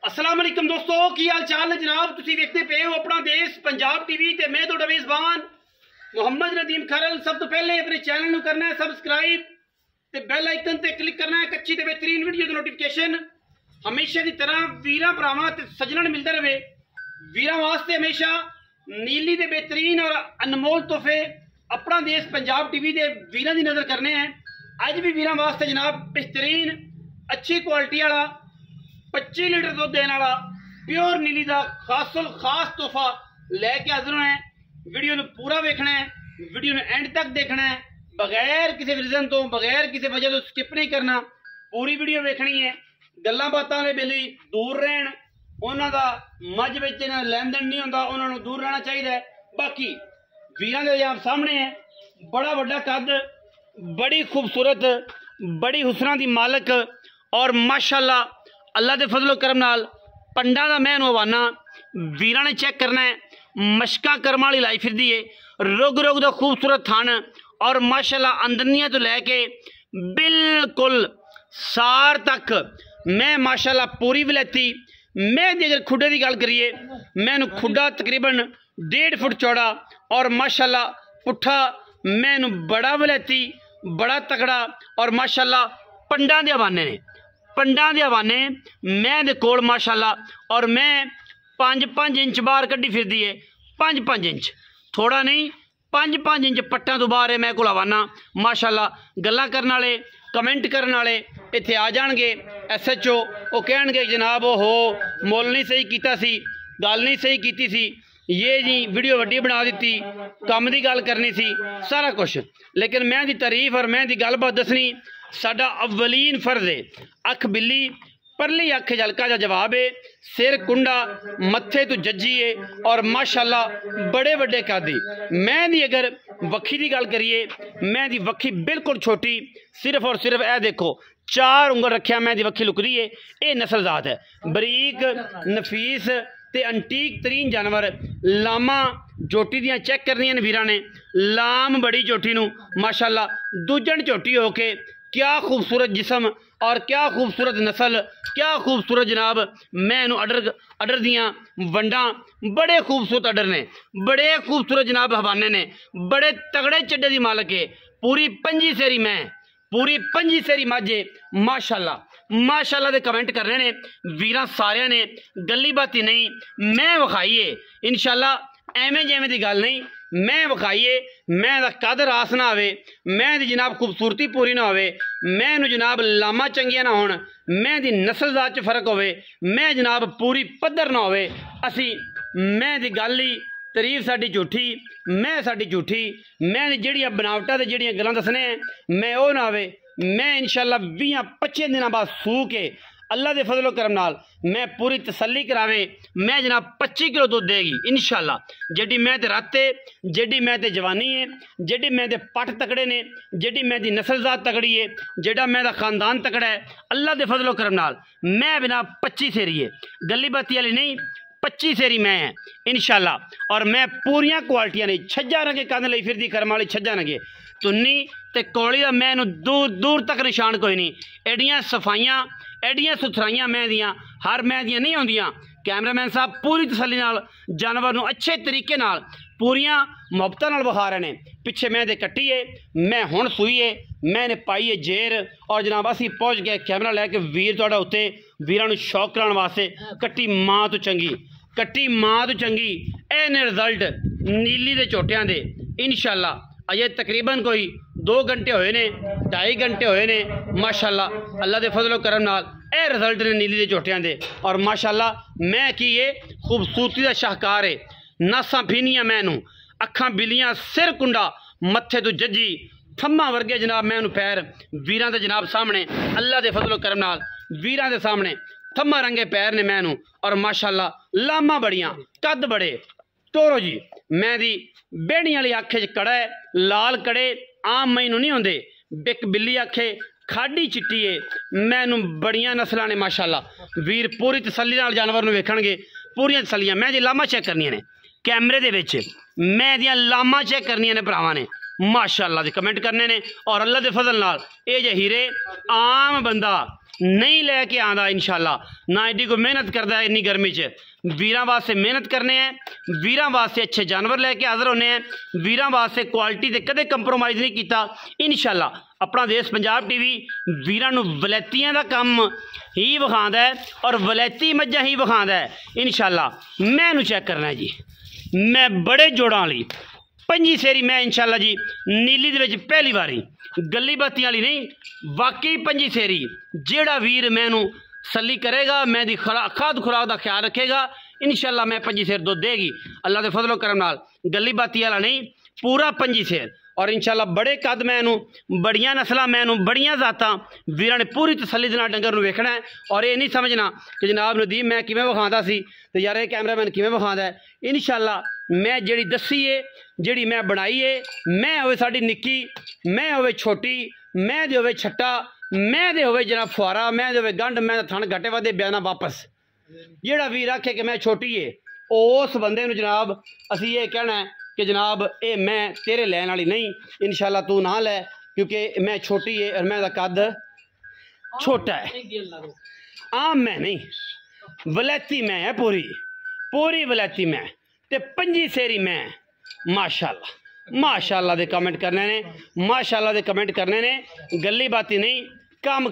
अस्सलाम वालेकुम दोस्तों, की हाल चाल है जनाब। तुसी देखते पे हो अपना देश पंजाब टीवी ते मैं तुहाडा मेज़बान मोहम्मद नदीम खरल। सब तो पहले अपने चैनल नूं करना है सबसक्राइब ते बैल आइकन ते क्लिक करना है कच्ची ते बेहतरीन वीडियो दी नोटिफिकेशन हमेशा की तरह वीरां भरावां ते सज्जणां नूं मिलदा रहे। वीरां वास्ते हमेशा नीली दे बेहतरीन और अनमोल तोहफे अपना देश पंजाब टीवी दे वीरां दी नज़र करने हैं। अज भी वीरां वास्ते जनाब बेहतरीन अच्छी क्वालिटी वाला 25 लीटर दुध देने वाला प्योर नीली का खास तोहफा लैके हाजिर है। वीडियो में पूरा वेखना है, वीडियो में एंड तक देखना है, बगैर किसी रीजन तो बगैर किसी वजह तो स्किप नहीं करना। पूरी वीडियो वेखनी है। गल्लां बातां वाले बेली दूर रहन, उन्हां दा मझ विच लैन देन नहीं होंदा, उन्हां नूं दूर रहना चाहिए। बाकी वीरां दे आप सामने है बड़ा वड्डा कद, बड़ी खूबसूरत, बड़ी हुसना दी मालक और माशाअल्लाह अल्लाह के फजलो करम नाल पंडा का मैं हवाना वीरां ने चेक करना है। मशका कर्म वाली लाई फिरदी है, रुग रुग का खूबसूरत थन और माशाअल्लाह अंदरनियां तो लैके बिल्कुल सार तक मैं माशाअल्लाह पूरी वलैती। मैं अगर खुडे की गल करिए, मैं खुडा तकरीबन 1.5 फुट चौड़ा और माशाअल्लाह पुट्ठा मैं बड़ा वलैती, बड़ा तगड़ा और माशाअल्लाह पंडा के हवाने ने, पंडा के हवाने मैं दे कोल माशाअल्लाह। और मैं 5-5 इंच बाहर कड्डी फिरदी है, 5-5 इंच थोड़ा नहीं, 5-5 इंच पट्टा तो बाहर है मैं कोल हवाना माशाअल्लाह। गल्लां करन वाले कमेंट करन वाले इत्थे आ जाणगे, SHO वो कहणगे जनाब हो मुल नहीं सही कीता सी, गल नहीं सही कीती सी, ये जी वीडियो वड्डी बना दी, कम की गल करनी सी, सारा कुछ। लेकिन मैं दी तारीफ और मैं दी गलबात दसनी साडा अव्वलीन फर्ज है। अख बिल्ली परली अख झलका जा जवाब है, सिर कुंडा मत्थे तो जज्जी है और माशाअल्लाह बड़े वड्डे कादी। मैं दी अगर वक्खी की गल करिए, मैं दी वक्खी बिल्कुल छोटी, सिर्फ और सिर्फ ए देखो 4 उंगल रखिया मैं दी वक्खी लुकदी है। ये नस्ल जात है, बरीक नफीस ते अंटीक तरीन जानवर। लामा झोटी दियां चेक करनियां ने वीरां ने, लाम बड़ी झोटी नूं माशाअल्लाह दूजन झोटी होके क्या खूबसूरत जिसम और क्या खूबसूरत नस्ल, क्या खूबसूरत जनाब। मैं अडर दियां वंडा बड़े खूबसूरत अडर ने, बड़े खूबसूरत जनाब हवाने ने, बड़े तगड़े चड्डे की मालक है। पूरी 5 सेरी मैं, पूरी 5 सेरी माझे माशाअल्लाह। माशाअल्लाह दे कमेंट करने ने वीरां सारियां ने, गली बाती नहीं मैं विखाईए इंशाअल्लाह, एवें जेवें दी गल नहीं, मैं विखाईए। मैं दा कद रास ना आवे, मैं दी जनाब खूबसूरती पूरी ना होवे, मैं जनाब लामा चंगियां ना होण, मैं दी नस्ल जात च फर्क होवे, मैं जनाब पूरी पद्धर ना होवे। असी मैं दी गल ही तारीफ साडी झूठी, मैं साडी झूठी, मैं जिहड़ियां बनावटां ते जिहड़ियां गल्लां दसने मैं वो ना आवे। मैं इंशाअल्लाह 20-25 दिनों बाद सूह के अल्लाह के फजलो करम नाल मैं पूरी तसल्ली करावे, मैं जनाब 25 किलो दूध देगी इंशाअल्लाह। जेडी मैं ते राते, जेडी मैं ते जवानी है, जेडी मैं ते पट तकड़े ने, जेडी मैं दी नस्ल जात तकड़ी है, जेड़ा मैं दा खानदान तकड़ा है अल्लाह के फजलो करम नाल मैं बिना 25 सेरी है, गली बाती वाली नहीं 25 सेरी मैं है इंशाअल्लाह। और मैं पूरियां क्वालिटियां ने छज्जा रंगे कंध लई फिरदी करम वाली छज्जा रंगे तुन्नी ते कौली का मैं दूर दूर तक निशान कोई नहीं। एडियां सफाइयां एडियां सुथराइयां मैं दियां हर मैं दियां नहीं आउंदियां। कैमरामैन साहब पूरी तसल्ली नाल जानवर नूं अच्छे तरीके नाल पूरियां मुहब्बतां नाल विखा रहे हैं। पिछे मैं दे कट्टी है, मैं हुण सूई है, मैंने पाई है जेर और जनाब असी पहुँच गए कैमरा लैके वीर तुहाडा उत्ते वीरां नूं शौक कराउण वास्ते। कट्टी मां तो चंगी, कट्टी मां तो चंगी, ए ने रिजल्ट नीली दे झोटियां दे इंशाअल्लाह। अजे तकरीबन कोई 2 घंटे होए ने, 2.5 घंटे होए ने माशाअल्लाह। अल्लाह के फजलो करम नाल ए रिजल्ट ने नीली दे झोटियां दे और माशाअल्लाह मैं की ये खूबसूरती का शाहकार है। नासां फीनियां मैनू, अखां बिलियां, सिर कुंडा मत्थे तो जज्जी, थम्मा वर्गे जनाब मैं पैर वीरां दे जनाब सामने अल्लाह के फजलो करम नाल वीरां दे सामने थम्मा रंगे पैर ने मैनू और माशाअल्लाह लामा बड़ियां, कद बड़े टोरो जी। मैं दी बेड़ियां वाली आखे च कड़ा है, लाल कड़े आम मैनू नहीं होंदे, बिक बिल्ली आखे खाडी चिट्टी है, मैनू बड़ियां नस्लां ने माशाअल्लाह। वीर पूरी तसल्ली नाल जानवर नूं वेखणगे, पूरियां तसल्लियां। मैं जी लामा चेक करनियां ने कैमरे दे विच, मैं दियां लामा चेक करनियां ने भरावां ने माशाअल्लाह दे कमेंट करने ने। और अल्लाह के फजल नाल ये जे हीरे आम बंदा नहीं लैके आंदा इंशाल्लाह, ना एडी कोई मेहनत करता है इन्नी गर्मी च। वीरां वास्ते मेहनत करने हैं, वीरां वास्ते अच्छे जानवर लैके हाजिर होने हैं, वीरां वास्ते क्वालिटी ते कदे कंप्रोमाइज़ नहीं किया इंशाल्लाह। अपना देश पंजाब टीवी वीरां नूं वलैतियां दा काम ही विखांदा है और वलैती मज्जां ही विखांदा है इंशाल्लाह। मैं नूं चेक करना है जी, मैं बड़े जोड़ां वाली पंजी सेरी मैं इंशाल्लाह जी नीली दे विच पहली बारी, गली बाती वाली नहीं, वाकई पंजी सेरी। जेड़ा वीर मैनू सली करेगा, मैं दी खाद खुराक का ख्याल रखेगा इंशाल्लाह मैं पंजी सेर दुध देगी अल्लाह के फजलो करम नाल। गली बाती वाला नहीं, पूरा पंजी सेर। और इंशाल्लाह बड़े कद मैनू, बड़ियां नस्लां मैनू, बड़ियां जातां वीरां ने पूरी तसल्ली दे नाल डंगर नूं वेखना है। और ये नहीं समझना कि जनाब नदीम मैं किवें विखांदा सी ते यार ये कैमरामैन किवें विखांदा है। इंशाल्लाह मैं जेड़ी दसी है, जेड़ी मैं बनाई है, मैं होवे साडी निक्की, मैं होवे छोटी, मैं दे होवे छट्टा, मैं दे होवे जनाब फुआरा, मैं दे होवे गंढ, मैं थण घटे वादे बयाना वापस। जेड़ा वीर आखे कि मैं छोटी है, उस बंदे नूं जनाब असीं ये कहना है कि जनाब ये मैं तेरे लैन वाली नहीं, इंशाल्लाह तू ना लै, क्योंकि मैं छोटी है और मैं दा कद छोटा है। आम मैं नहीं, वलैती मैं है, पूरी पूरी वलैती मैं ते पंजी सेरी मैं। माशाल्लाह माशाल्लाह दे कमेंट करने ने, माशाल्लाह दे कमेंट करने ने, गली बाती नहीं, काम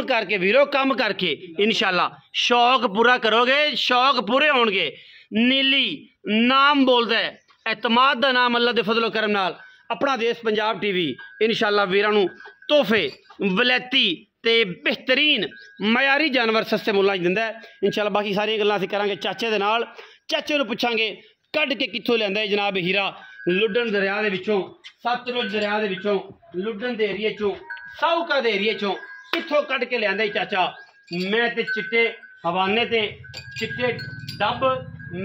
करके वीरो, काम करके इंशाल्लाह शौक पूरा करोगे, शौक पूरे होंगे। नीली नाम बोलता है, एतमाद का नाम अल्लाह के फजलो करम नाल अपना देश पंजाब टीवी इंशाल्लाह वीरां नूं तोहफे वलैती ते बेहतरीन मयारी जानवर सस्ते मुल्लां दिंदा है इंशाल्लाह। बाकी सारियां गल्लां असीं करांगे चाचे दे नाल। चाचे नूं पुछांगे कढ के कित्थों लिआंदा है जनाब हीरा, लुडन दरिया दे विचों, सतलुज दरिया दे विचों, लुडन दे एरिए चों, साहूका दे एरिए चों कित्थों कढ के लिआंदा है चाचा। मैं ते चिट्टे हवाने ते चिट्टे डब,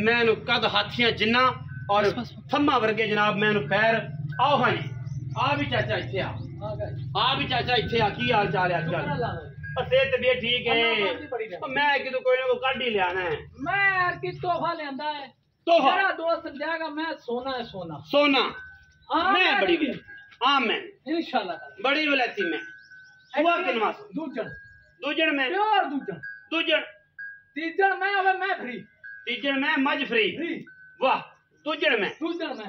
मैनू कद हाथियां जिन्ना और थम्मा वर्गे जनाब मैनू पैर। आओ हाँ जी, आ भी चाचा इत्थे आ भी चाचा इत्थे आ, की हाल चाल है अजकल? सेहत तबीयत ठीक है? मैं कितों कोई ना कोई कढ ही लियाना है। मैं यार की तोहफा लियांदा है, तोहफा मेरा दोस्त देगा, मैं सोना है सोना सोना। मैं बड़ी मैं इंशाल्लाह बड़ी वलैती मैं। हुआ किनवा दूजन में प्योर दूजन तीजन में अब मैं फ्री, तीजन में मज फ्री। वाह, दूजन में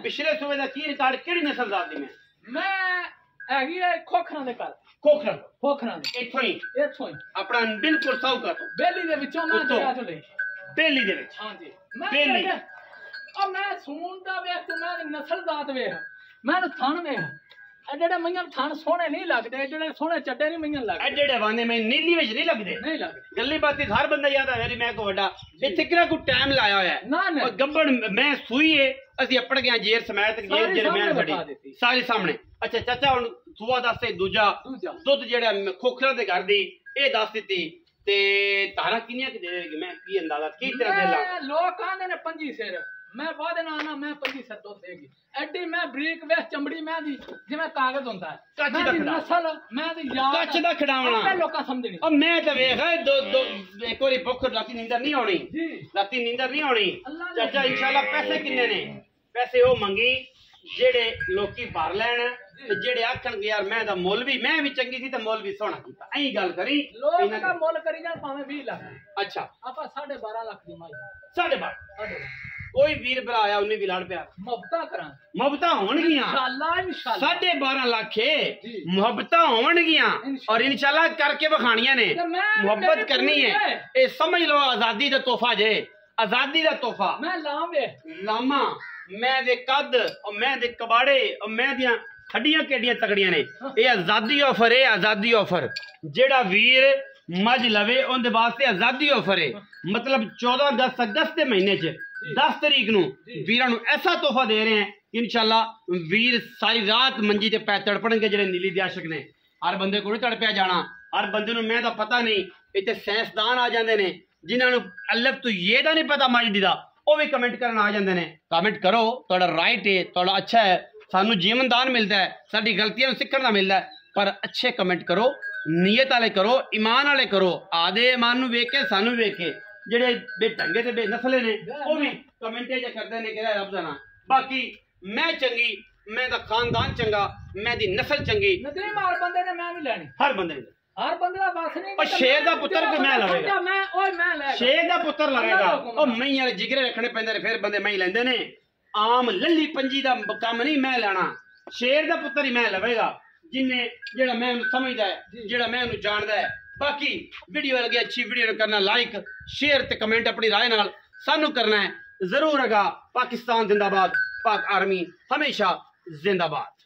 पिछले सूबे का की रिकॉर्ड केड़ी नस्ल जाती में? मैं हैगी है खोखरां दे घर, खोखरां दे इत्थों ही अपना बिल्कुल साहूका तो बेली दे विचों मैं दरिया चो ले बेली दे विच। हां जी बेली अब मैं सून दा वेख तू, मैं नस्ल जात वेख, मैं थण वेख, एडे मईयां थण सोहणे नहीं लगदे, एडे सोहणे चड्डे नहीं मईयां लगदे, एडे वाने में नीली विच नहीं लगदे। गल्ली बात हर बंदा याद है मेरी, मैं को वड्डा इत्थे किरा को टाइम लाया होया है ना ना। और गब्बड़ मैं सूई है असि अपड़ गया जेर समेत, जेर जेरे मैं खड़ी सारे सामने। अच्छा चाचा हुन सुआ दस दूजा दुध जेड़ा खोखरा दे घर दी ए दस दित्ती ते तारा किनियां कि देगी? मैं की अंदाजा की तरह दे ला? लोग आंदे ने 25 सेर, मैं वादे ना आना मैं 25 सेर दुध देगी। एडी मैं बरीक वेख चमड़ी मैं दी जिवें कागज होंदा है, कच्च दा नस्ल मैं दी याद कच्च दा खड़ावना आपे लोकां समझनी। अब मैं ते वेख दो एक बारी भुख राती नींदर नहीं आनी जी, राती नींदर नहीं आनी। चाचा इंशाल्लाह पैसे किन्ने ने? पैसे वो मंगी जेड़े लोकी भर लैन ते जेड़े आखण यार मैं दा मुल भी मैं भी चंगी थी ते मुल भी सोहना कीता, ऐही गल करी लोग दा मुल करी जान भाਵੇਂ 20 लाख। अच्छा आपा 12.5 लाख दी माई 12.5 कोई वीर भरा आया उन्हें भी लड़ पिया मुहब्बतां करां, मुहब्बतां होणगियां इंशाल्लाह 12.5 लाख मुहब्बतां होणगियां और इंशाल्लाह करके विखाणियां ने। मुहब्बत करनी है, ये समझ लो आजादी दा तोहफा जे, आजादी दा तोहफा। मैं लावे लामा मैं दे कद और मैं दे कबाड़े और मैं दियां हड्डियां केडियां तगड़ियां ने। ये आजादी ऑफर है, आजादी ऑफर। जेड़ा वीर मज लवे उनदे वास्ते आजादी ऑफर है। मतलब 14 अगस्त के महीने च 10 तारीख नूं वीरां नूं ऐसा तोहफा दे रहे हैं इंशाल्लाह। वीर सारी रात मंजी ते पै तड़पणगे जेड़े नीली दे आशिक ने। हर बंदे को नहीं तड़पिया जाना, हर बंदे नूं मैं दा पता नहीं। इत्थे साइंसदान आ जांदे ने जिन्हां नूं अल्लफ तो ये दा नहीं पता मज दा, वो भी कमेंट करन आ जांदे ने। कमेंट करो, तुहाडा राइट है, तुहाडा अच्छा है, सानू जीवन दान मिलता है, साडी गलतियां सीखण दा मिलता है। पर अच्छे कमेंट करो, नीयत वाले करो, ईमान वाले करो। आदे ईमान नूं वेख के सानू वेख के जेड़े बेढंगे ते बेनस्ले ने वो भी कमेंटे च करदे ने कि रब दा नाम। बाकी मैं चंगी, मैं दा खानदान चंगा, मैं दी नस्ल चंगी, नदीम हर बंदे ने मैं भी लेनी, हर बंदे ने ਹਰ ਬੰਦੇ ਦਾ ਬਸ ਨਹੀਂ ਉਹ ਸ਼ੇਰ ਦਾ ਪੁੱਤਰ ਕੋਈ ਮੈਂ ਲਵੇਗਾ ਮੈਂ ਲੈ ਸ਼ੇਰ ਦਾ ਪੁੱਤਰ ਲਵੇਗਾ ਉਹ ਮਈ ਵਾਲੇ ਜਿਗਰੇ ਰੱਖਣੇ ਪੈਂਦੇ ਨੇ ਫਿਰ ਬੰਦੇ ਮਈ ਲੈਂਦੇ ਨੇ ਆਮ ਲੱਲੀ ਪੰਜੀ ਦਾ ਕੰਮ ਨਹੀਂ ਮੈਂ ਲੈਣਾ ਸ਼ੇਰ ਦਾ ਪੁੱਤਰ ਹੀ ਮੈਂ ਲਵੇਗਾ ਜਿੰਨੇ ਜਿਹੜਾ ਮੈਂ ਉਹਨੂੰ ਸਮਝਦਾ ਹੈ ਜਿਹੜਾ ਮੈਂ ਉਹਨੂੰ ਜਾਣਦਾ ਹੈ ਬਾਕੀ ਵੀਡੀਓ ਲੱਗੀ ਅੱਛੀ ਵੀਡੀਓ ਨੂੰ ਕਰਨਾ ਲਾਈਕ शेयर ते कमेंट अपनी राय नाल सानू करना है जरूर। अगा पाकिस्तान जिंदाबाद, पाक आर्मी हमेशा जिंदाबाद।